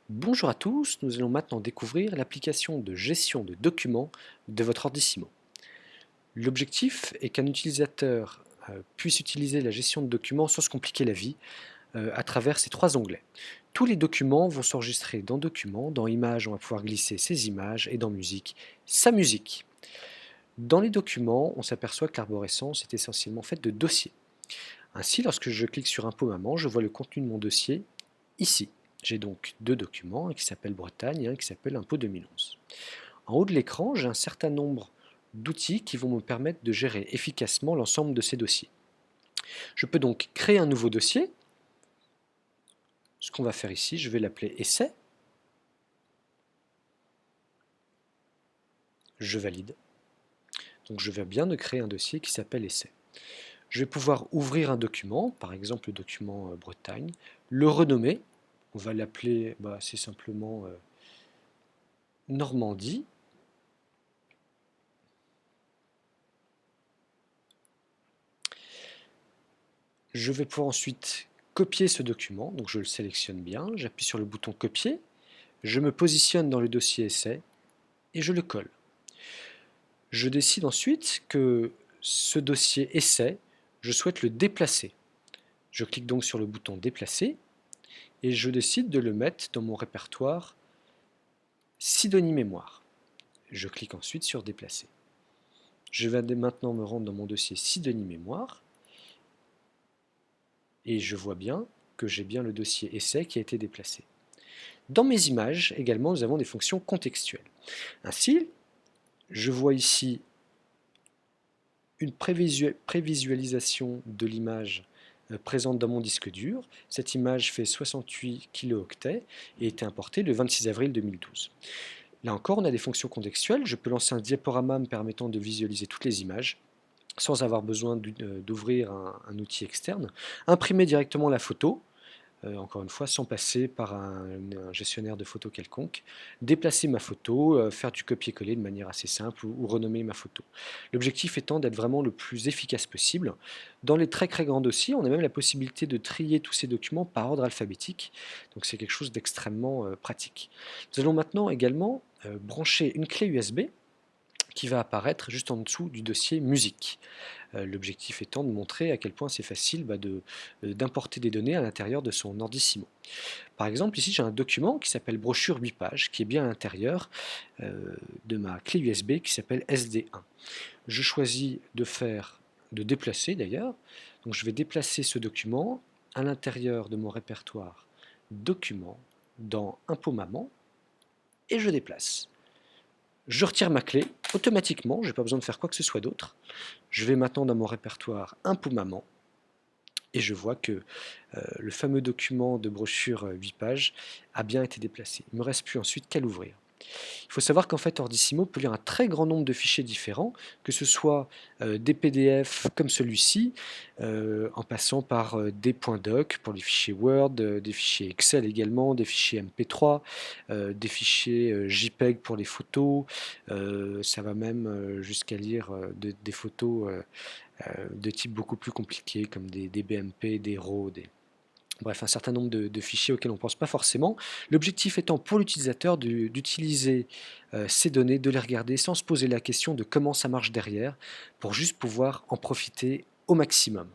Bonjour à tous, nous allons maintenant découvrir l'application de gestion de documents de votre Ordissimo. L'objectif est qu'un utilisateur puisse utiliser la gestion de documents sans se compliquer la vie à travers ces trois onglets. Tous les documents vont s'enregistrer dans Documents, dans Images on va pouvoir glisser ses images et dans Musique, sa musique. Dans les documents, on s'aperçoit que l'arborescence est essentiellement faite de dossiers. Ainsi, lorsque je clique sur Impôt Maman, je vois le contenu de mon dossier ici. J'ai donc deux documents, un qui s'appelle Bretagne et un qui s'appelle Impôt 2011. En haut de l'écran, j'ai un certain nombre d'outils qui vont me permettre de gérer efficacement l'ensemble de ces dossiers. Je peux donc créer un nouveau dossier. Ce qu'on va faire ici, je vais l'appeler Essai. Je valide. Donc je viens bien de créer un dossier qui s'appelle Essai. Je vais pouvoir ouvrir un document, par exemple le document Bretagne, le renommer. On va l'appeler, c'est simplement Normandie. Je vais pouvoir ensuite copier ce document, donc je le sélectionne bien, j'appuie sur le bouton copier, je me positionne dans le dossier essai et je le colle. Je décide ensuite que ce dossier essai, je souhaite le déplacer. Je clique donc sur le bouton déplacer et je décide de le mettre dans mon répertoire Sidonie mémoire. Je clique ensuite sur déplacer. Je vais maintenant me rendre dans mon dossier Sidonie mémoire et je vois bien que j'ai bien le dossier essai qui a été déplacé. Dans mes images également, nous avons des fonctions contextuelles. Ainsi, je vois ici une prévisualisation de l'image présente dans mon disque dur. Cette image fait 68 kilooctets et a été importée le 26 avril 2012. Là encore, on a des fonctions contextuelles. Je peux lancer un diaporama me permettant de visualiser toutes les images sans avoir besoin d'ouvrir un outil externe. Imprimer directement la photo, encore une fois, sans passer par un gestionnaire de photos quelconque, déplacer ma photo, faire du copier-coller de manière assez simple ou renommer ma photo. L'objectif étant d'être vraiment le plus efficace possible. Dans les très grands dossiers, on a même la possibilité de trier tous ces documents par ordre alphabétique, donc c'est quelque chose d'extrêmement pratique. Nous allons maintenant également brancher une clé USB qui va apparaître juste en dessous du dossier musique. L'objectif étant de montrer à quel point c'est facile d'importer des données à l'intérieur de son Ordissimo. Par exemple, ici j'ai un document qui s'appelle brochure 8 pages, qui est bien à l'intérieur de ma clé USB qui s'appelle SD1. Je choisis de déplacer d'ailleurs, donc je vais déplacer ce document à l'intérieur de mon répertoire Documents dans Impôt Maman et je déplace. Je retire ma clé automatiquement, je n'ai pas besoin de faire quoi que ce soit d'autre. Je vais maintenant dans mon répertoire Impôt Maman et je vois que le fameux document de brochure 8 pages a bien été déplacé. Il ne me reste plus ensuite qu'à l'ouvrir. Il faut savoir qu'en fait Ordissimo peut lire un très grand nombre de fichiers différents, que ce soit des PDF comme celui-ci, en passant par des .doc pour les fichiers Word, des fichiers Excel également, des fichiers MP3, des fichiers JPEG pour les photos, ça va même jusqu'à lire des photos de type beaucoup plus compliqué comme des BMP, des RAW, bref, un certain nombre de fichiers auxquels on ne pense pas forcément. L'objectif étant pour l'utilisateur d'utiliser ces données, de les regarder sans se poser la question de comment ça marche derrière, pour juste pouvoir en profiter au maximum.